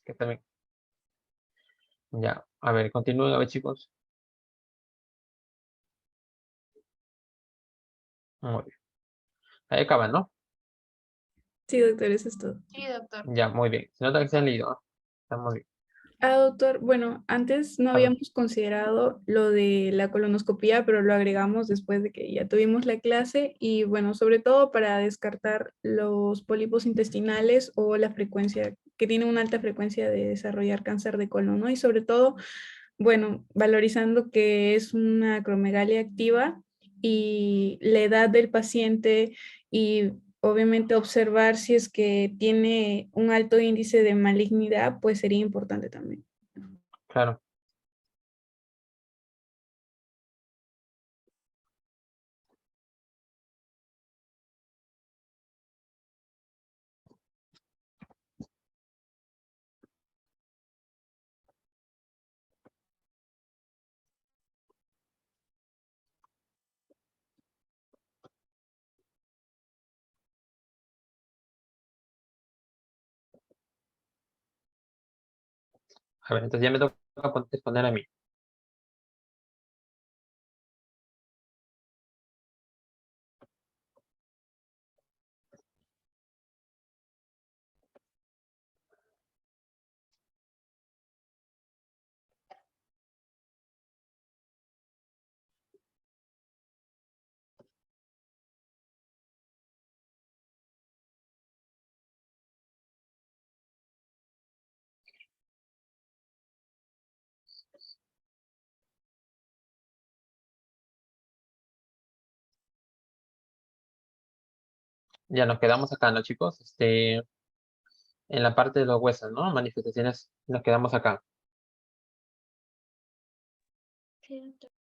que también. Ya, a ver, continúen, a ver, chicos. Muy bien. Ahí acaban, ¿no? Sí, doctor, eso es todo. Sí, doctor. Ya, muy bien. Se nota que se han leído, ¿no? Está muy bien. Doctor, bueno, antes no A ver, habíamos considerado lo de la colonoscopía, pero lo agregamos después de que ya tuvimos la clase y bueno, sobre todo para descartar los pólipos intestinales o la frecuencia, que tiene una alta frecuencia de desarrollar cáncer de colon, ¿no? Y sobre todo, bueno, valorizando que es una acromegalia activa y la edad del paciente y obviamente observar si es que tiene un alto índice de malignidad, pues sería importante también. claro. A ver, entonces ya me toca responder a mí. Ya nos quedamos acá, ¿no, chicos? En la parte de los huesos, ¿no? Manifestaciones, nos quedamos acá. Sí, doctor.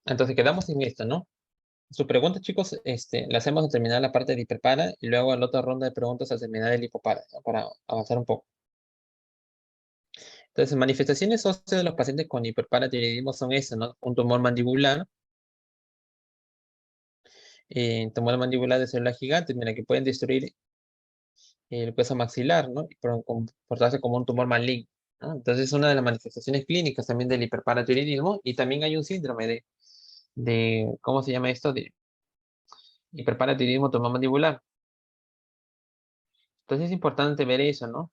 Entonces quedamos en esto, ¿no? Su pregunta, chicos, la hacemos al terminar la parte de hiperpara y luego la otra ronda de preguntas al terminar el hipopara, ¿no? Para avanzar un poco. Entonces, manifestaciones óseas de los pacientes con hiperparatiroidismo son esas, ¿no? Un tumor mandibular, tumor mandibular de célula gigante, mira, que pueden destruir el hueso maxilar, ¿no? Y comportarse como un tumor maligno, ¿no? Entonces, es una de las manifestaciones clínicas también del hiperparatiroidismo y también hay un síndrome ¿cómo se llama esto? De hiperparatiroidismo tumor mandibular. Entonces, es importante ver eso, ¿no?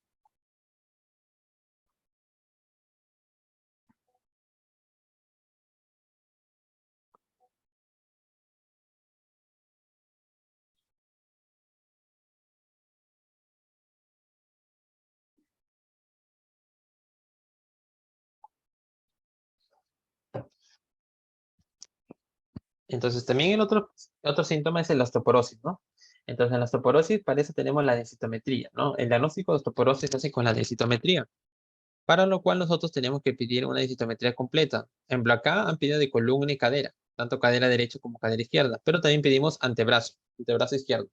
Entonces, también el otro síntoma es el osteoporosis, ¿no? Entonces, en la osteoporosis, para eso tenemos la densitometría, ¿no? El diagnóstico de osteoporosis se hace con la densitometría, para lo cual nosotros tenemos que pedir una densitometría completa. En ejemplo, acá han pedido de columna y cadera, tanto cadera derecha como cadera izquierda, pero también pedimos antebrazo izquierdo.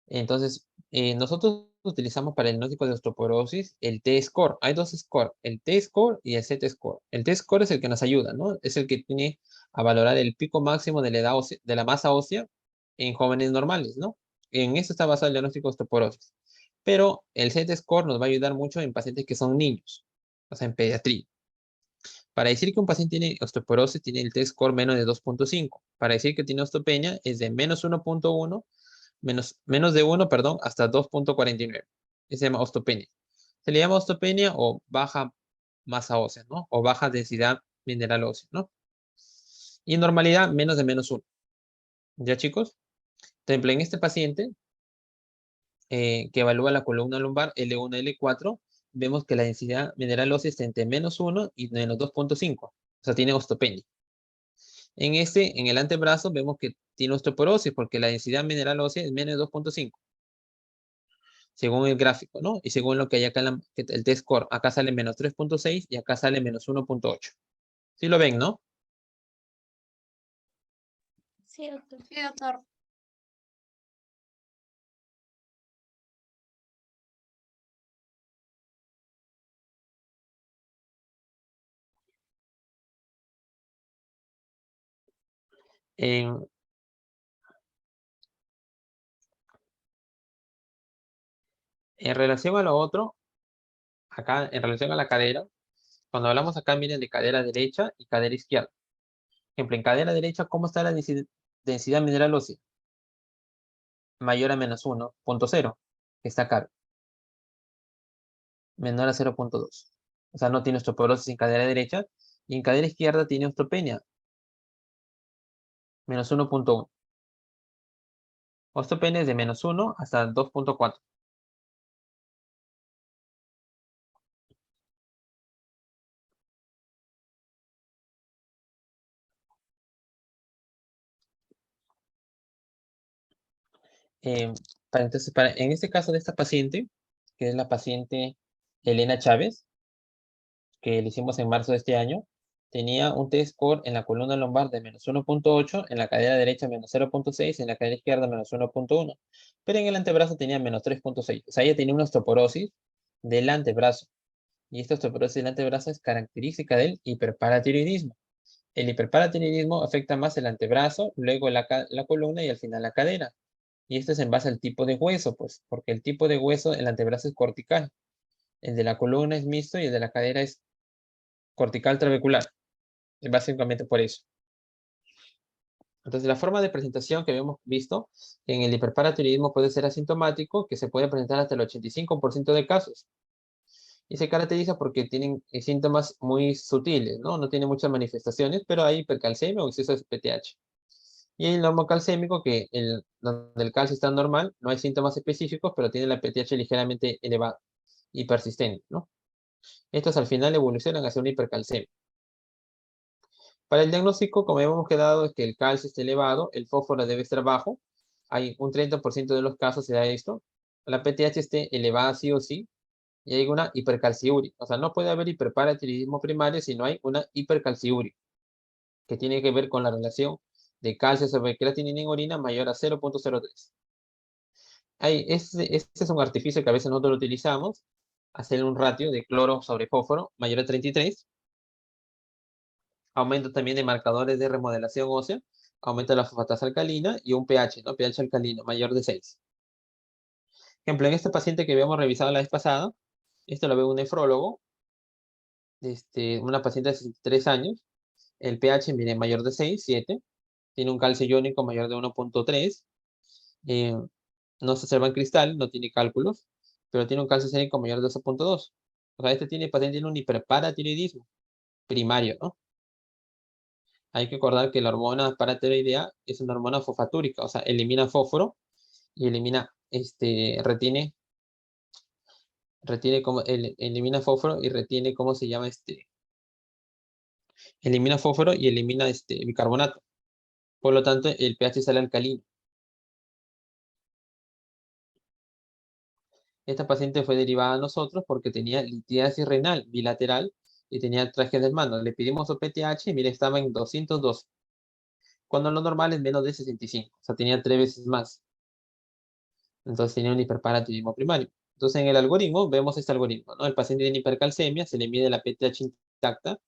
Entonces, nosotros utilizamos para el diagnóstico de osteoporosis el T-score. Hay dos scores, el T-score y el Z-score. El T-score es el que nos ayuda, ¿no? Es el que tiene a valorar el pico máximo de la edad de la masa ósea en jóvenes normales, ¿no? En eso está basado el diagnóstico de osteoporosis. Pero el Z-score nos va a ayudar mucho en pacientes que son niños, o sea, en pediatría. Para decir que un paciente tiene osteoporosis, tiene el T-score menos de 2.5. Para decir que tiene osteopenia, es de menos 1.1 menos de 1, perdón, hasta 2.49. Ese se llama osteopenia. Se le llama osteopenia o baja masa ósea, ¿no? O baja densidad mineral ósea, ¿no? Y en normalidad, menos de menos 1. ¿Ya, chicos? Por ejemplo, en este paciente que evalúa la columna lumbar L1, L4, vemos que la densidad mineral ósea está entre menos 1 y menos 2.5. O sea, tiene osteopenia. En el antebrazo vemos que tiene osteoporosis porque la densidad mineral ósea es menos de 2.5, según el gráfico, ¿no? Y según lo que hay acá en el T-score, acá sale menos 3.6 y acá sale menos 1.8. ¿Sí lo ven, no? Sí, doctor. Sí, doctor. En, en relación a lo otro, acá en relación a la cadera, cuando hablamos acá, miren, de cadera derecha y cadera izquierda. Por ejemplo, en cadera derecha, ¿cómo está la densidad mineral ósea? Mayor a menos 1.0, que está acá, menor a 0.2. O sea, no tiene osteoporosis en cadera derecha, y en cadera izquierda tiene osteopenia, menos 1.1. Osteopenia es de menos 1 hasta 2.4. Eh, entonces, en este caso de esta paciente, que es la paciente Elena Chávez, que le hicimos en marzo de este año, tenía un T-score en la columna lumbar de menos 1.8, en la cadera derecha menos 0.6, en la cadera izquierda menos 1.1, pero en el antebrazo tenía menos 3.6. O sea, ella tenía una osteoporosis del antebrazo, y esta osteoporosis del antebrazo es característica del hiperparatiroidismo. El hiperparatiroidismo afecta más el antebrazo, luego la columna y al final la cadera. Y esto es en base al tipo de hueso, pues, porque el tipo de hueso, el antebrazo es cortical, el de la columna es mixto y el de la cadera es cortical trabecular. Es básicamente por eso. Entonces, la forma de presentación que habíamos visto en el hiperparatiroidismo puede ser asintomático, que se puede presentar hasta el 85% de casos. Y se caracteriza porque tienen síntomas muy sutiles, ¿no? No tiene muchas manifestaciones, pero hay hipercalcemia o exceso de PTH. Y el normocalcémico, donde el calcio está normal, no hay síntomas específicos, pero tiene la PTH ligeramente elevada y persistente, ¿no? Estos al final evolucionan hacia una hipercalcemia. Para el diagnóstico, como hemos quedado, es que el calcio está elevado, el fósforo debe estar bajo. Hay un 30% de los casos se da esto. La PTH esté elevada sí o sí, y hay una hipercalciuria. O sea, no puede haber hiperparatiroidismo primario si no hay una hipercalciuria, que tiene que ver con la relación de calcio sobre creatinina en orina mayor a 0.03. Este es un artificio que a veces nosotros lo utilizamos, hacer un ratio de cloro sobre fósforo mayor a 33. Aumento también de marcadores de remodelación ósea, aumento de la fosfatasa alcalina y un pH, ¿no? pH alcalino mayor de 6. Ejemplo, en este paciente que habíamos revisado la vez pasada, esto lo ve un nefrólogo, una paciente de 63 años, el pH viene mayor de 6, 7, tiene un calcio iónico mayor de 1.3, no se observa en cristal, no tiene cálculos, pero tiene un calcio sérico mayor de 12.2. O sea, paciente tiene un hiperparatiroidismo primario, ¿no? Hay que recordar que la hormona paratiroidea es una hormona fosfatúrica, o sea, elimina fósforo y elimina fósforo y retiene, ¿cómo se llama? Elimina fósforo y elimina bicarbonato. Por lo tanto, el pH sale alcalino. Esta paciente fue derivada a nosotros porque tenía litiasis renal bilateral y tenía trajes del mando. Le pedimos su PTH y mire, estaba en 202, cuando lo normal es menos de 65. O sea, tenía 3 veces más. Entonces tenía un hiperparatiroidismo primario. Entonces en el algoritmo vemos este algoritmo, ¿no? El paciente tiene hipercalcemia, se le mide la PTH intacta,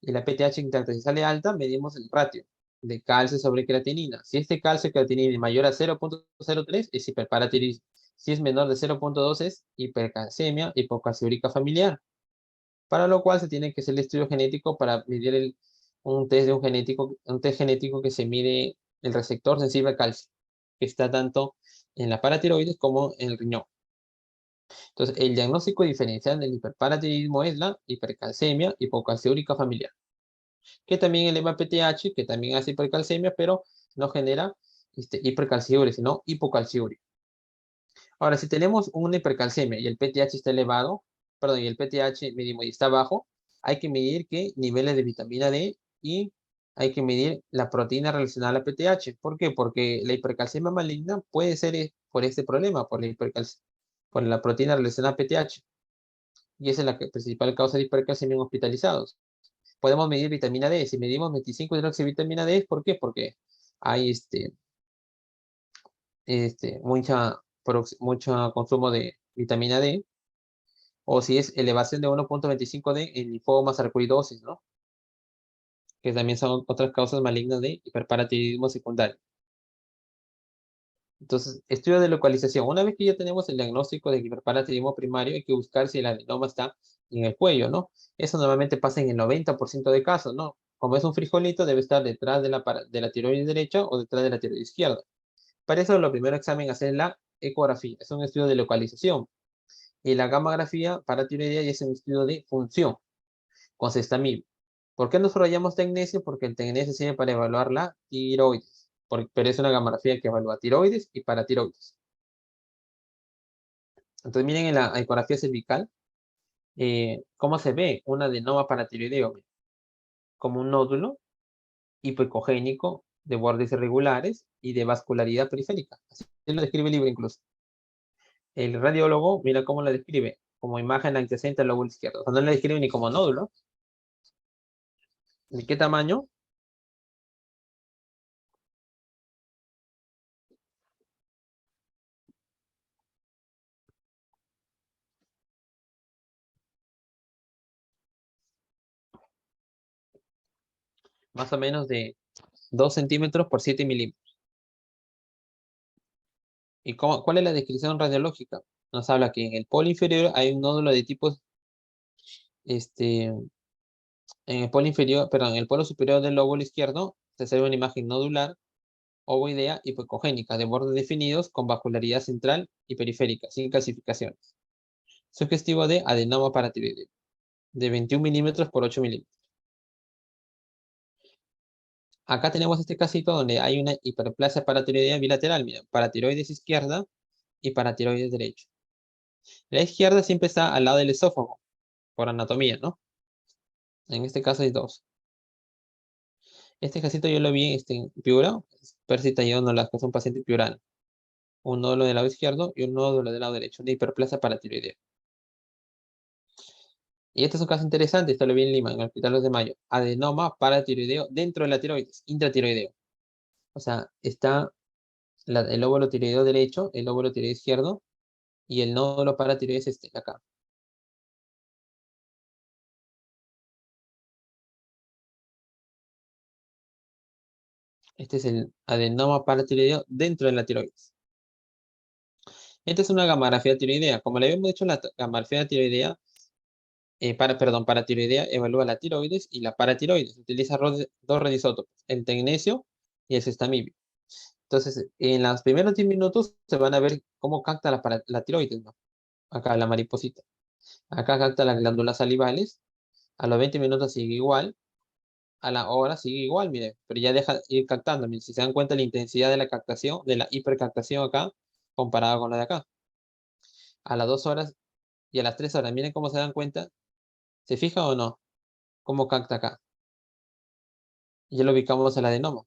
y la PTH intacta si sale alta, medimos el ratio de calcio sobre creatinina. Si este calcio creatinina es mayor a 0.03, es hiperparatiroidismo. Si es menor de 0.2, es hipercalcemia hipocalciúrica familiar. Para lo cual se tiene que hacer el estudio genético para medir un test un test genético que se mide el receptor sensible al calcio, que está tanto en la paratiroides como en el riñón. Entonces, el diagnóstico diferencial del hiperparatiroidismo es la hipercalcemia hipocalciúrica familiar, que también eleva PTH, que también hace hipercalcemia, pero no genera hipercalciuria, sino hipocalciuria. Ahora, si tenemos una hipercalcemia y el PTH está elevado, y el PTH mínimo y está bajo, hay que medir qué niveles de vitamina D y hay que medir la proteína relacionada a la PTH. ¿Por qué? Porque la hipercalcemia maligna puede ser por este problema, por la proteína relacionada a PTH. Y esa es la principal causa de hipercalcemia en hospitalizados. Podemos medir vitamina D. Si medimos 25 hidroxivitamina D, ¿por qué? Porque hay mucho consumo de vitamina D. O si es elevación de 1.25 D en linfoma, sarcoidosis, ¿no? Que también son otras causas malignas de hiperparatiroidismo secundario. Entonces, estudio de localización. Una vez que ya tenemos el diagnóstico de hiperparatiroidismo primario, hay que buscar si el adenoma está en el cuello, ¿no? Eso normalmente pasa en el 90% de casos, ¿no? Como es un frijolito, debe estar detrás de la tiroides derecha o detrás de la tiroides izquierda. Para eso, lo primero examen es hacer la ecografía. Es un estudio de localización. Y la gammagrafía paratiroidea ya es un estudio de función con Cestamib. ¿Por qué nosotros llamamos tecnesio? Porque el tecnesio sirve para evaluar la tiroides. Pero es una gamografía que evalúa tiroides y paratiroides. Entonces miren en la ecografía cervical cómo se ve un adenoma paratiroideo. Como un nódulo hipocogénico de bordes irregulares y de vascularidad periférica. Así lo describe el libro incluso. El radiólogo, mira cómo la describe. Como imagen adyacente al lóbulo izquierdo. O sea, no la describe ni como nódulo. ¿De qué tamaño? Más o menos de 2 centímetros por 7 milímetros. ¿Y cuál es la descripción radiológica? Nos habla que en el polo inferior hay un nódulo de tipo, en el polo inferior, perdón, en el polo superior del lóbulo izquierdo se observa una imagen nodular, ovoidea hipocogénica, de bordes definidos con vascularidad central y periférica, sin calcificaciones. Sugestivo de adenoma paratiroideo, de 21 milímetros por 8 milímetros. Acá tenemos este casito donde hay una hiperplasia paratiroidea bilateral, mira, paratiroides izquierda y paratiroides derecho. La izquierda siempre está al lado del esófago, por anatomía, ¿no? En este caso hay dos. Este casito yo lo vi en Piura, Percy Tallón las que son pacientes piuranos. Un nódulo del lado izquierdo y un nódulo del lado derecho, de hiperplasia paratiroidea. Y este es un caso interesante, esto lo vi en Lima, en el Hospital Los de Mayo. Adenoma paratiroideo dentro de la tiroides, intratiroideo. O sea, está el lóbulo tiroideo derecho, el lóbulo tiroideo izquierdo, y el nódulo paratiroides es este, acá. Este es el adenoma paratiroideo dentro de la tiroides. Esta es una gamografía tiroidea. Como le habíamos dicho, la gamografía tiroidea, paratiroidea evalúa la tiroides y la paratiroides. Utiliza dos radioisótopos, el tecnesio y el cestamibio. Entonces, en los primeros 10 minutos se van a ver cómo capta la tiroides, ¿no? Acá la mariposita. Acá capta las glándulas salivales. A los 20 minutos sigue igual. A la hora sigue igual, miren, pero ya deja de ir captando. Miren, si se dan cuenta la intensidad de la captación, de la hipercaptación acá, comparada con la de acá. A las 2 horas y a las 3 horas, miren cómo se dan cuenta. ¿Se fija o no? ¿Cómo capta acá? Ya lo ubicamos el adenoma.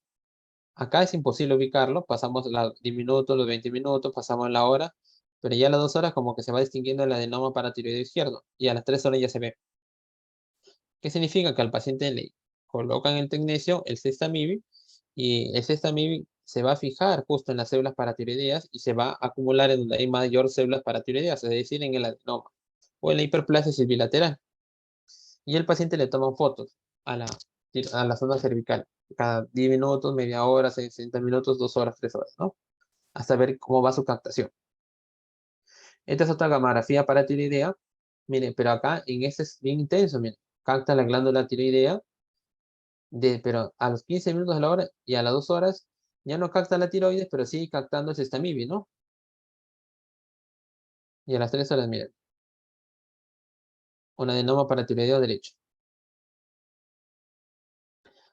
Acá es imposible ubicarlo, pasamos los 10 minutos, los 20 minutos, pasamos la hora, pero ya a las 2 horas como que se va distinguiendo el adenoma paratiroideo izquierdo y a las 3 horas ya se ve. ¿Qué significa? Que al paciente le colocan el tecnesio, el cestamib, y el cestamib se va a fijar justo en las células paratiroideas y se va a acumular en donde hay mayor células paratiroideas, es decir, en el adenoma o en la hiperplasia bilateral. Y el paciente le toma fotos a la zona cervical, cada 10 minutos, media hora, 60 minutos, 2 horas, 3 horas, ¿no? Hasta ver cómo va su captación. Esta es otra gamografía paratiroidea. Miren, pero acá en este es bien intenso, miren. Capta la glándula tiroidea, pero a los 15 minutos de la hora y a las 2 horas ya no capta la tiroides, pero sigue captando el cestamib, ¿no? Y a las 3 horas, miren. Un adenoma paratiroideo derecho.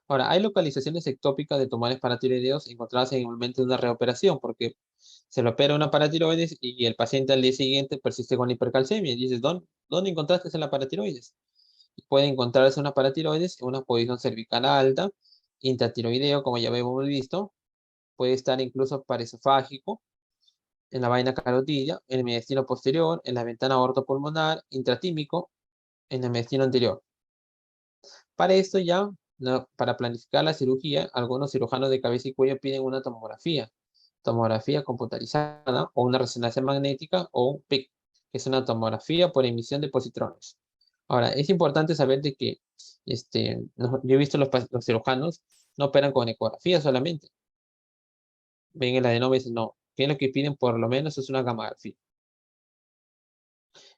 Ahora, hay localizaciones ectópicas de tumores paratiroideos encontradas en el momento de una reoperación, porque se le opera una paratiroides y el paciente al día siguiente persiste con hipercalcemia. Y dices, ¿dónde encontraste la paratiroides? Y puede encontrarse una paratiroides en una posición cervical alta, intratiroideo, como ya hemos visto. Puede estar incluso paraesofágico, en la vaina carotidia, en el mediastino posterior, en la ventana aortopulmonar, intratímico, en el mediastino anterior. Para esto ya, para planificar la cirugía, algunos cirujanos de cabeza y cuello piden una tomografía computarizada o una resonancia magnética o un PIC, que es una tomografía por emisión de positrones. Ahora, es importante saber de que yo he visto los cirujanos no operan con ecografía solamente. Ven el adenoma y dicen, no, que es lo que piden por lo menos es una gamografía.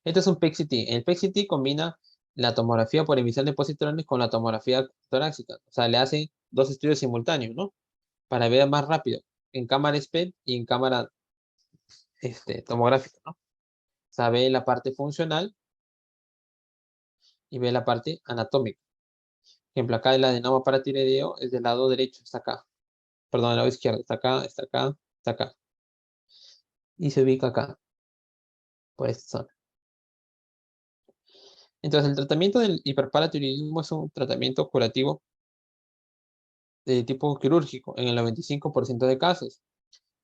Este es un PET-CT. El PET-CT combina la tomografía por emisión de positrones con la tomografía torácica. O sea, le hacen dos estudios simultáneos, ¿no? Para ver más rápido en cámara SPECT y en cámara tomográfica, ¿no? O sea, ve la parte funcional y ve la parte anatómica. Por ejemplo, acá el adenoma paratiroideo es del lado derecho, está acá. Perdón, del lado izquierdo, está acá, está acá, está acá. Y se ubica acá, por esta zona. Entonces, el tratamiento del hiperparatiroidismo es un tratamiento curativo de tipo quirúrgico en el 95% de casos,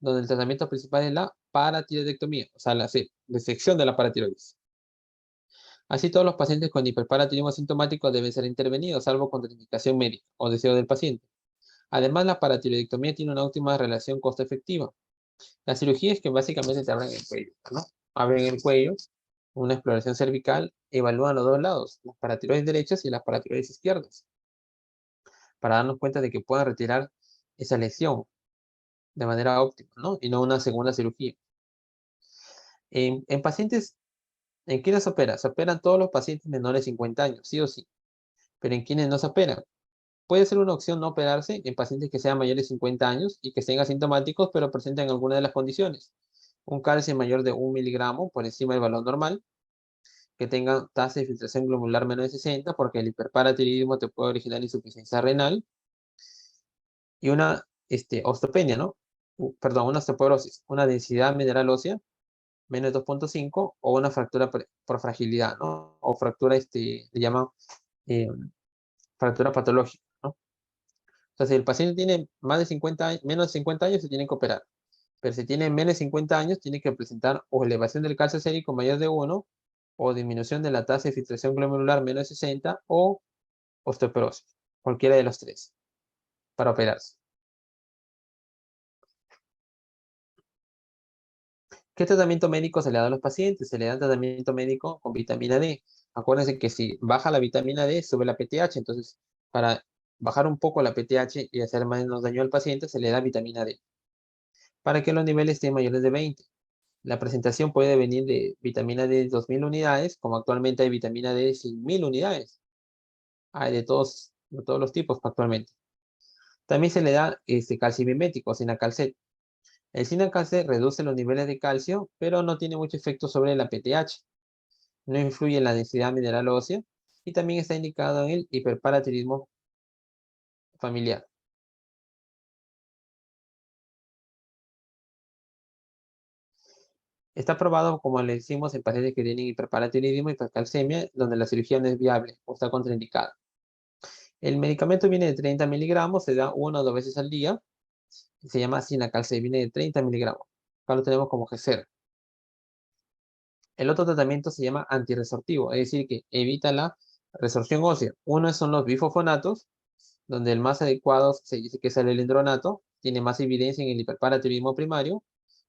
donde el tratamiento principal es la paratiroidectomía, o sea, la resección de la paratiroides. Así, todos los pacientes con hiperparatiroidismo asintomático deben ser intervenidos, salvo contraindicación médica o deseo del paciente. Además, la paratiroidectomía tiene una óptima relación costo-efectiva. La cirugía es que básicamente te abren el cuello, ¿no? Abren el cuello, una exploración cervical, evalúan los dos lados, las paratiroides derechas y las paratiroides izquierdas, para darnos cuenta de que puedan retirar esa lesión de manera óptima, ¿no? Y no una segunda cirugía. En pacientes, ¿en quiénes se opera? Se operan todos los pacientes menores de 50 años, sí o sí. Pero ¿en quiénes no se operan? Puede ser una opción no operarse en pacientes que sean mayores de 50 años y que estén asintomáticos, pero presenten alguna de las condiciones. Un calcio mayor de 1 miligramo por encima del valor normal, que tengan tasa de filtración glomerular menos de 60, porque el hiperparatiroidismo te puede originar insuficiencia renal, y una osteopenia, ¿no? Perdón, una osteoporosis, una densidad mineral ósea menos de 2.5 o una fractura por fragilidad, ¿no? O fractura, le llaman eh, fractura patológica, ¿no? Entonces, si el paciente tiene más de 50 años, menos de 50 años, se tiene que operar. Pero si tiene menos de 50 años, tiene que presentar o elevación del calcio sérico mayor de 1, o disminución de la tasa de filtración glomerular menos de 60, o osteoporosis. Cualquiera de los tres, para operarse. ¿Qué tratamiento médico se le da a los pacientes? Se le da tratamiento médico con vitamina D. Acuérdense que si baja la vitamina D, sube la PTH. Entonces, para bajar un poco la PTH y hacer menos daño al paciente, se le da vitamina D, para que los niveles estén mayores de 20. La presentación puede venir de vitamina D de 2000 unidades, como actualmente hay vitamina D de 100.000 unidades. Hay de todos los tipos actualmente. También se le da calcio mimético, sinacalcet. El sinacalcet reduce los niveles de calcio, pero no tiene mucho efecto sobre la PTH. No influye en la densidad mineral ósea y también está indicado en el hiperparatiroidismo familiar. Está probado, como le decimos, en pacientes que tienen hiperparatiroidismo y hipercalcemia, donde la cirugía no es viable o está contraindicada. El medicamento viene de 30 miligramos, se da 1 o 2 veces al día. Se llama sinacalcet, viene de 30 miligramos. Acá lo tenemos como G0. El otro tratamiento se llama antirresortivo, es decir, que evita la resorción ósea. Uno son los bifosfonatos, donde el más adecuado se dice que es el alendronato, tiene más evidencia en el hiperparatiroidismo primario,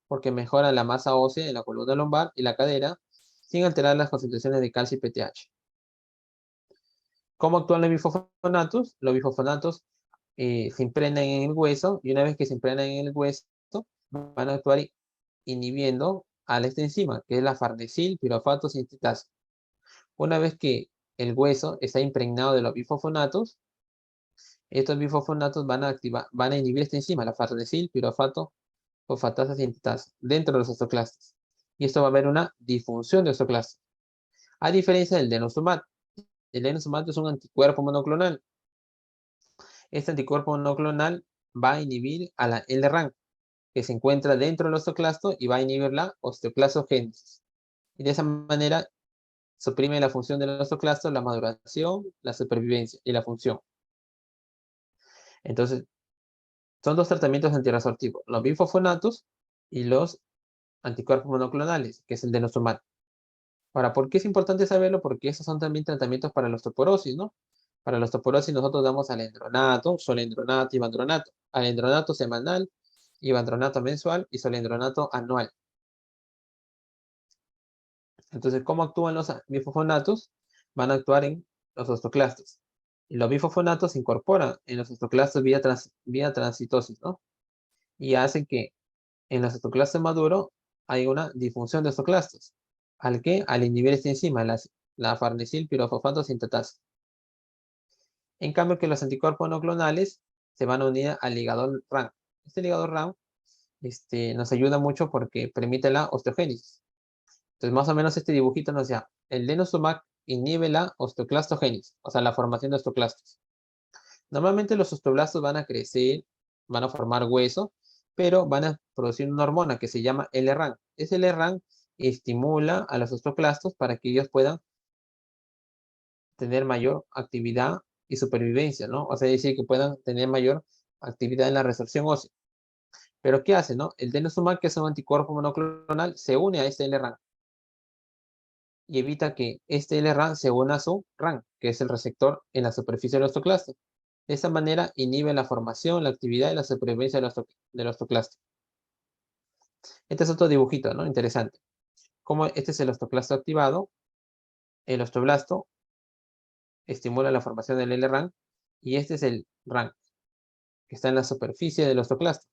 porque mejora la masa ósea en la columna lumbar y la cadera, sin alterar las concentraciones de calcio y PTH. ¿Cómo actúan los bifosfonatos? Los bifosfonatos se impregnan en el hueso, y una vez que se impregnan en el hueso, van a actuar inhibiendo a esta enzima, que es la farnesil piruvato sintetasa. Una vez que el hueso está impregnado de los bifosfonatos, estos bifosfonatos van a inhibir esta enzima, la farnesil piruvato fosfatasa sintetasa, dentro de los osteoclastos. Y esto va a haber una disfunción de osteoclastos. A diferencia del denosumab. El denosumab es un anticuerpo monoclonal. Este anticuerpo monoclonal va a inhibir a la LRAN, que se encuentra dentro del osteoclasto, y va a inhibir la osteoclastogénesis. Y de esa manera suprime la función del osteoclasto, la maduración, la supervivencia y la función. Entonces, son dos tratamientos antirresortivos, los bifosfonatos y los anticuerpos monoclonales, que es el denosumab. Ahora, ¿por qué es importante saberlo? Porque esos son también tratamientos para la osteoporosis, ¿no? Para la osteoporosis nosotros damos alendronato, solendronato y vandronato. Alendronato semanal, y vandronato mensual y solendronato anual. Entonces, ¿cómo actúan los bifosfonatos? Van a actuar en los osteoclastos. Y los bifosfonatos se incorporan en los osteoclastos vía transitosis, ¿no? Y hacen que en los osteoclastos maduros hay una disfunción de osteoclastos. ¿Al qué? Al inhibir esta enzima, la farnesil pirofosfato sintatasa. En cambio que los anticuerpos no clonales se van a unir al ligador RAM. Este ligador RAM nos ayuda mucho porque permite la osteogénesis. Entonces, más o menos este dibujito nos da, el denosumab inhibe la osteoclastogénesis, o sea, la formación de osteoclastos. Normalmente los osteoblastos van a crecer, van a formar hueso, pero van a producir una hormona que se llama LRAN. Ese LRAN estimula a los osteoclastos para que ellos puedan tener mayor actividad y supervivencia, ¿no? O sea, decir que puedan tener mayor actividad en la resorción ósea. Pero ¿qué hace, no? El denosumab, que es un anticuerpo monoclonal, se une a este LRAN y evita que este LRAN se una a su RAN, que es el receptor en la superficie del osteoclasto. De esta manera inhibe la formación, la actividad y la supervivencia del osteoclasto. Este es otro dibujito, ¿no? Interesante. Como este es el osteoclasto activado, el osteoblasto estimula la formación del LRAN y este es el RAN, que está en la superficie del osteoclasto.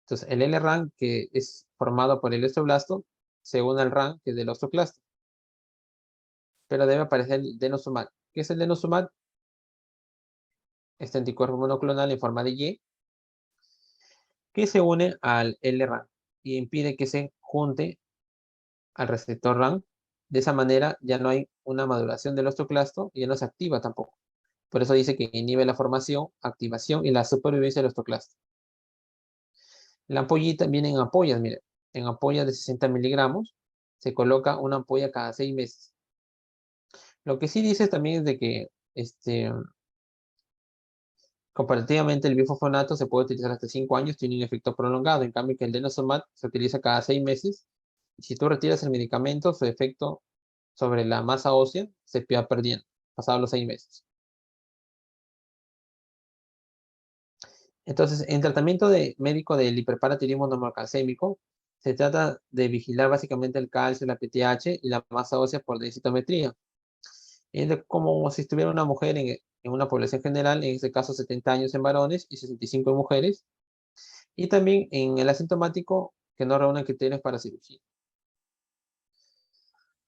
Entonces, el LRAN, que es formado por el osteoblasto, se une al RAN, que es del osteoclasto. Pero debe aparecer el denosumab. ¿Qué es el denosumab? Este anticuerpo monoclonal en forma de Y, que se une al LRAN y impide que se junte al receptor RAN. De esa manera ya no hay una maduración del osteoclasto y ya no se activa tampoco. Por eso dice que inhibe la formación, activación y la supervivencia del osteoclasto. La ampollita viene en ampollas, miren, en ampollas de 60 miligramos. Se coloca una ampolla cada 6 meses. Lo que sí dice también es de que comparativamente el bifosfonato se puede utilizar hasta 5 años, tiene un efecto prolongado. En cambio que el denosumab se utiliza cada 6 meses. Y si tú retiras el medicamento, su efecto sobre la masa ósea se va perdiendo, pasados los 6 meses. Entonces, en tratamiento médico del hiperparatiroidismo normocalcémico, se trata de vigilar básicamente el calcio, la PTH y la masa ósea por densitometría. Es como si estuviera una mujer en una población general, en este caso 70 años en varones y 65 en mujeres. Y también en el asintomático que no reúnen criterios para cirugía.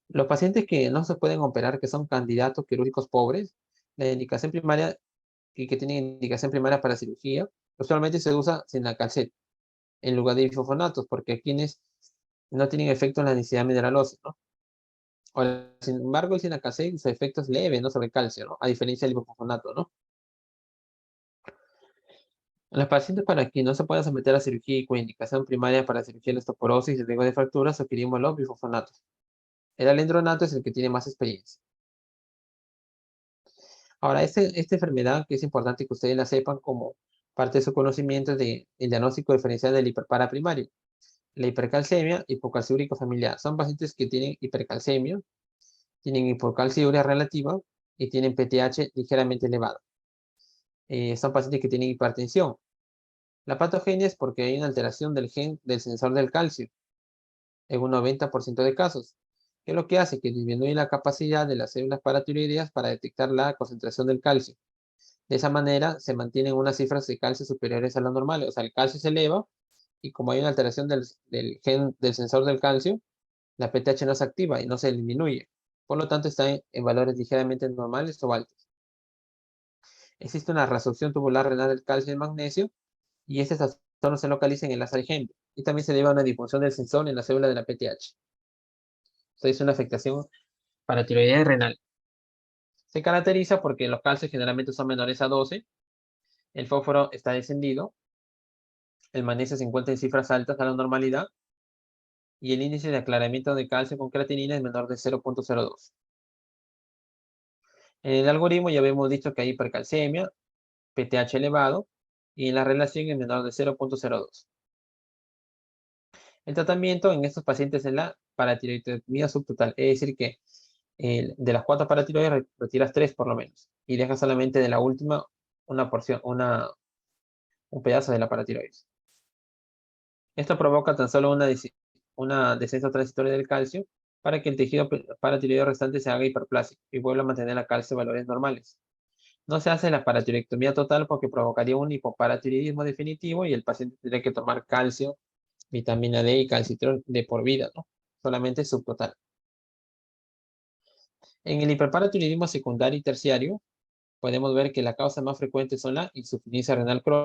Los pacientes que no se pueden operar, que son candidatos quirúrgicos pobres, la indicación primaria y que tienen indicación primaria para cirugía, usualmente se usa sinacalcet en lugar de bifosfonatos, porque hay quienes no tienen efecto en la densidad mineral ósea, ¿no? Sin embargo, el sinacalcet, su efecto es leve, ¿no? Sobre el calcio, ¿no? A diferencia del bifosfonato, ¿no? En los pacientes para quienes no se pueden someter a cirugía y con indicación primaria para cirugía de osteoporosis y riesgo de fracturas, sugerimos los bifosfonatos. El alendronato es el que tiene más experiencia. Ahora, esta enfermedad que es importante que ustedes la sepan como parte de su conocimiento del diagnóstico diferencial del hiperpara primario. La hipercalcemia, hipocalciúrico familiar. Son pacientes que tienen hipercalcemia, tienen hipocalciuria relativa y tienen PTH ligeramente elevado. Son pacientes que tienen hipertensión. La patogenia es porque hay una alteración del gen del sensor del calcio en un 90% de casos, que es lo que hace que disminuye la capacidad de las células paratiroideas para detectar la concentración del calcio. De esa manera se mantienen unas cifras de calcio superiores a las normales, o sea, el calcio se eleva y como hay una alteración del gen del sensor del calcio, la PTH no se activa y no se disminuye. Por lo tanto, está en valores ligeramente normales o altos. Existe una resorción tubular renal del calcio y el magnesio y este trastorno se localiza en el azar ejemplo y también se debe a una disfunción del sensor en la célula de la PTH. Esto es una afectación paratiroidea y renal. Se caracteriza porque los calcios generalmente son menores a 12, el fósforo está descendido, el magnesio se encuentra en cifras altas a la normalidad y el índice de aclaramiento de calcio con creatinina es menor de 0.02. En el algoritmo ya habíamos dicho que hay hipercalcemia, PTH elevado y la relación es menor de 0.02. El tratamiento en estos pacientes es la paratiroidectomía subtotal, es decir que de las 4 paratiroides retiras 3 por lo menos y dejas solamente de la última una porción, un pedazo de la paratiroides. Esto provoca tan solo una descenso transitoria del calcio para que el tejido paratiroideo restante se haga hiperplásico y vuelva a mantener la calcio en valores normales. No se hace la paratiroidectomía total porque provocaría un hipoparatiroidismo definitivo y el paciente tendría que tomar calcio, vitamina D y calcitrol de por vida, ¿no? Solamente subtotal. En el hiperparatiroidismo secundario y terciario, podemos ver que la causa más frecuente son la insuficiencia renal crónica,